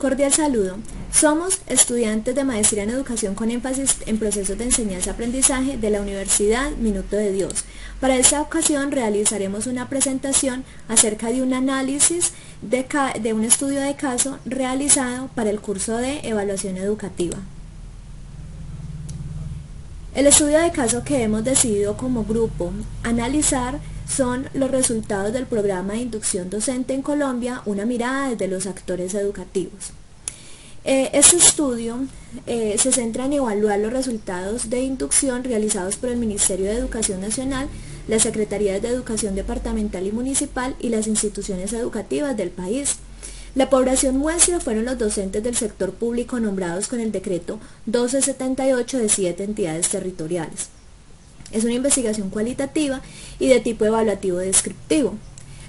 Cordial saludo. Somos estudiantes de Maestría en Educación con énfasis en procesos de enseñanza-aprendizaje de la Universidad Minuto de Dios. Para esta ocasión realizaremos una presentación acerca de un análisis de un estudio de caso realizado para el curso de Evaluación Educativa. El estudio de caso que hemos decidido como grupo analizar son los resultados del programa de inducción docente en Colombia, una mirada desde los actores educativos. Este estudio se centra en evaluar los resultados de inducción realizados por el Ministerio de Educación Nacional, las Secretarías de Educación Departamental y Municipal y las instituciones educativas del país. La población muestra fueron los docentes del sector público nombrados con el decreto 1278 de 7 entidades territoriales. Es una investigación cualitativa y de tipo evaluativo descriptivo.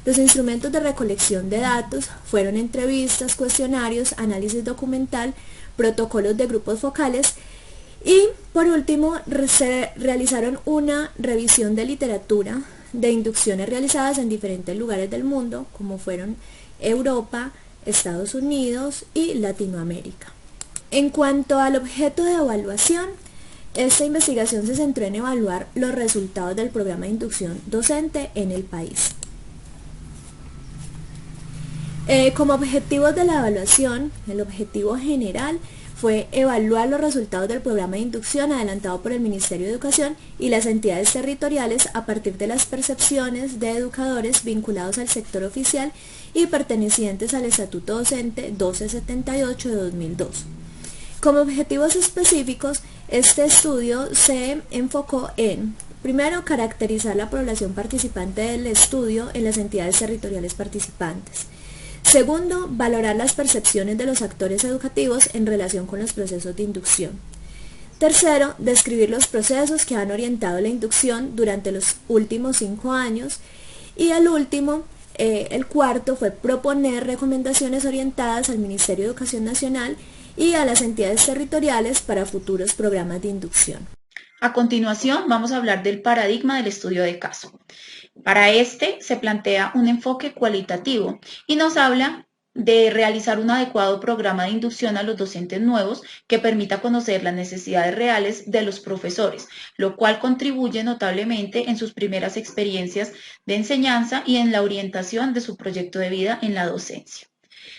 Los instrumentos de recolección de datos fueron entrevistas, cuestionarios, análisis documental, protocolos de grupos focales y, por último, se realizaron una revisión de literatura de inducciones realizadas en diferentes lugares del mundo, como fueron Europa, Estados Unidos y Latinoamérica. En cuanto al objeto de evaluación, esta investigación se centró en evaluar los resultados del programa de inducción docente en el país. Como objetivos de la evaluación, el objetivo general fue evaluar los resultados del programa de inducción adelantado por el Ministerio de Educación y las entidades territoriales a partir de las percepciones de educadores vinculados al sector oficial y pertenecientes al Estatuto Docente 1278 de 2002. Como objetivos específicos, este estudio se enfocó en, primero, caracterizar la población participante del estudio en las entidades territoriales participantes. Segundo, valorar las percepciones de los actores educativos en relación con los procesos de inducción. Tercero, describir los procesos que han orientado la inducción durante los últimos 5 años. Y el último, el cuarto, fue proponer recomendaciones orientadas al Ministerio de Educación Nacional y a las entidades territoriales para futuros programas de inducción. A continuación vamos a hablar del paradigma del estudio de caso. Para este se plantea un enfoque cualitativo y nos habla de realizar un adecuado programa de inducción a los docentes nuevos que permita conocer las necesidades reales de los profesores, lo cual contribuye notablemente en sus primeras experiencias de enseñanza y en la orientación de su proyecto de vida en la docencia.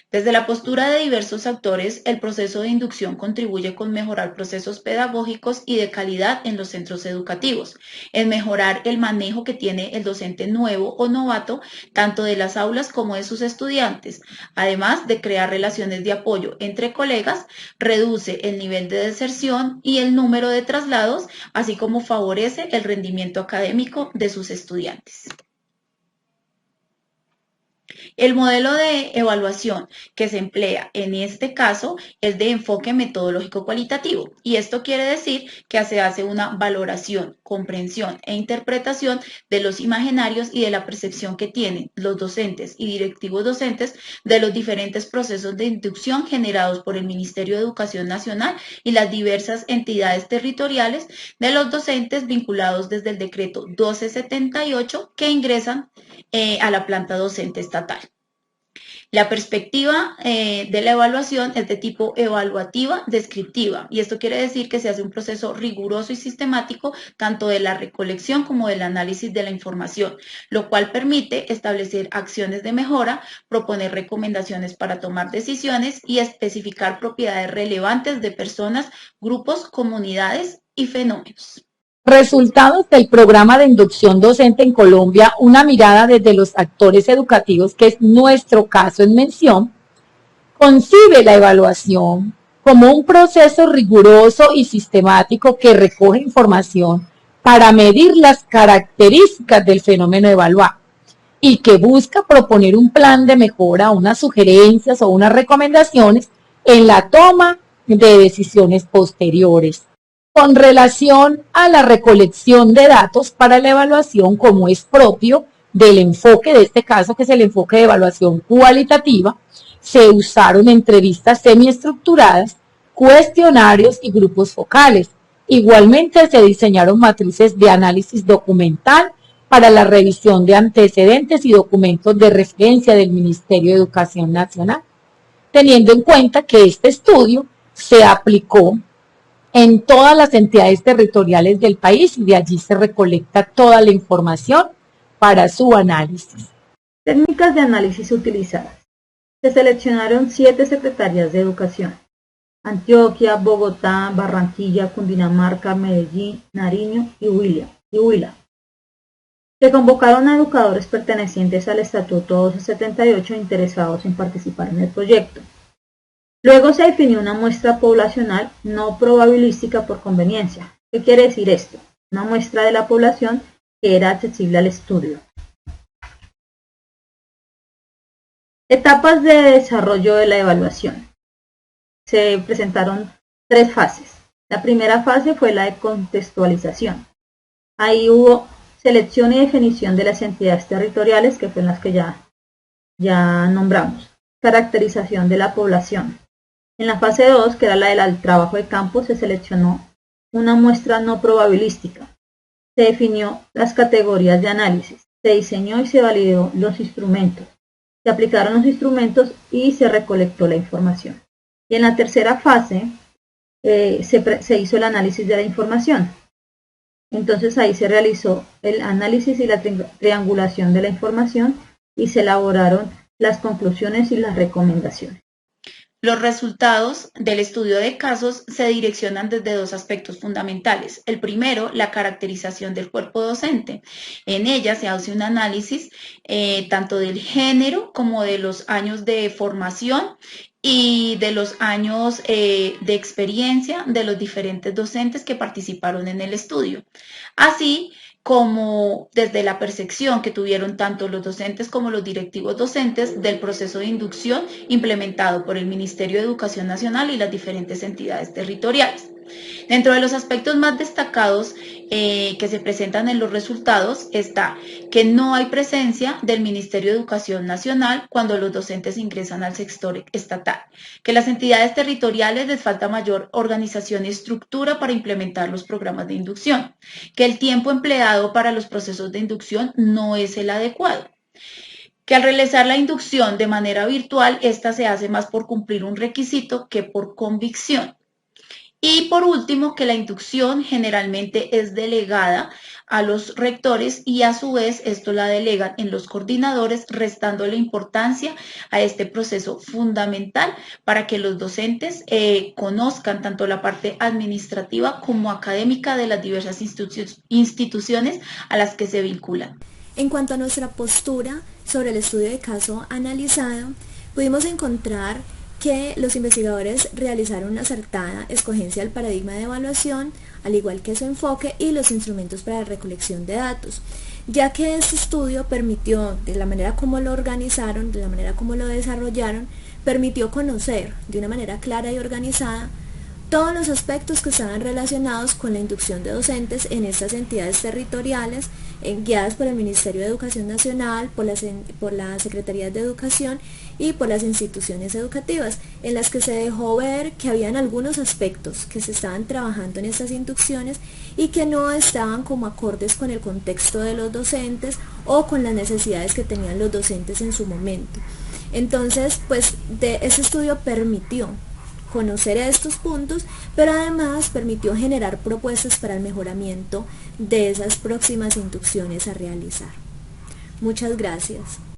Desde la postura de diversos actores, el proceso de inducción contribuye con mejorar procesos pedagógicos y de calidad en los centros educativos, en mejorar el manejo que tiene el docente nuevo o novato, tanto de las aulas como de sus estudiantes, además de crear relaciones de apoyo entre colegas, reduce el nivel de deserción y el número de traslados, así como favorece el rendimiento académico de sus estudiantes. El modelo de evaluación que se emplea en este caso es de enfoque metodológico cualitativo y esto quiere decir que se hace una valoración, comprensión e interpretación de los imaginarios y de la percepción que tienen los docentes y directivos docentes de los diferentes procesos de inducción generados por el Ministerio de Educación Nacional y las diversas entidades territoriales de los docentes vinculados desde el decreto 1278 que ingresan a la planta docente estatal. La perspectiva de la evaluación es de tipo evaluativa descriptiva y esto quiere decir que se hace un proceso riguroso y sistemático tanto de la recolección como del análisis de la información, lo cual permite establecer acciones de mejora, proponer recomendaciones para tomar decisiones y especificar propiedades relevantes de personas, grupos, comunidades y fenómenos. Resultados del programa de inducción docente en Colombia, una mirada desde los actores educativos, que es nuestro caso en mención, concibe la evaluación como un proceso riguroso y sistemático que recoge información para medir las características del fenómeno evaluado y que busca proponer un plan de mejora, unas sugerencias o unas recomendaciones en la toma de decisiones posteriores. Con relación a la recolección de datos para la evaluación, como es propio del enfoque de este caso, que es el enfoque de evaluación cualitativa, se usaron entrevistas semiestructuradas, cuestionarios y grupos focales. Igualmente se diseñaron matrices de análisis documental para la revisión de antecedentes y documentos de referencia del Ministerio de Educación Nacional. teniendo en cuenta que este estudio se aplicó en todas las entidades territoriales del país y de allí se recolecta toda la información para su análisis. Técnicas de análisis utilizadas. Se seleccionaron 7 secretarías de educación: Antioquia, Bogotá, Barranquilla, Cundinamarca, Medellín, Nariño y Huila. Se convocaron a educadores pertenecientes al Estatuto 1278 interesados en participar en el proyecto. Luego se definió una muestra poblacional no probabilística por conveniencia. ¿Qué quiere decir esto? Una muestra de la población que era accesible al estudio. Etapas de desarrollo de la evaluación. Se presentaron 3 fases. La primera fase fue la de contextualización. Ahí hubo selección y definición de las entidades territoriales, que fueron las que ya nombramos. Caracterización de la población. En la fase 2, que era la del trabajo de campo, se seleccionó una muestra no probabilística. Se definió las categorías de análisis. Se diseñó y se validó los instrumentos. Se aplicaron los instrumentos y se recolectó la información. Y en la tercera fase se hizo el análisis de la información. Entonces ahí se realizó el análisis y la triangulación de la información y se elaboraron las conclusiones y las recomendaciones. Los resultados del estudio de casos se direccionan desde 2 aspectos fundamentales. El primero, la caracterización del cuerpo docente. En ella se hace un análisis tanto del género como de los años de formación y de los años de experiencia de los diferentes docentes que participaron en el estudio. Así como desde la percepción que tuvieron tanto los docentes como los directivos docentes del proceso de inducción implementado por el Ministerio de Educación Nacional y las diferentes entidades territoriales. Dentro de los aspectos más destacados que se presentan en los resultados está que no hay presencia del Ministerio de Educación Nacional cuando los docentes ingresan al sector estatal, que las entidades territoriales les falta mayor organización y estructura para implementar los programas de inducción, que el tiempo empleado para los procesos de inducción no es el adecuado, que al realizar la inducción de manera virtual, esta se hace más por cumplir un requisito que por convicción. Y por último, que la inducción generalmente es delegada a los rectores y a su vez esto la delegan en los coordinadores, restando la importancia a este proceso fundamental para que los docentes conozcan tanto la parte administrativa como académica de las diversas instituciones a las que se vinculan. En cuanto a nuestra postura sobre el estudio de caso analizado, pudimos encontrar que los investigadores realizaron una acertada escogencia del paradigma de evaluación, al igual que su enfoque y los instrumentos para la recolección de datos, ya que este estudio permitió, de la manera como lo organizaron, de la manera como lo desarrollaron, permitió conocer de una manera clara y organizada todos los aspectos que estaban relacionados con la inducción de docentes en estas entidades territoriales, guiadas por el Ministerio de Educación Nacional, por las Secretarías de Educación y por las instituciones educativas, en las que se dejó ver que habían algunos aspectos que se estaban trabajando en estas inducciones y que no estaban como acordes con el contexto de los docentes o con las necesidades que tenían los docentes en su momento. Entonces, pues ese estudio permitió conocer estos puntos, pero además permitió generar propuestas para el mejoramiento de esas próximas inducciones a realizar. Muchas gracias.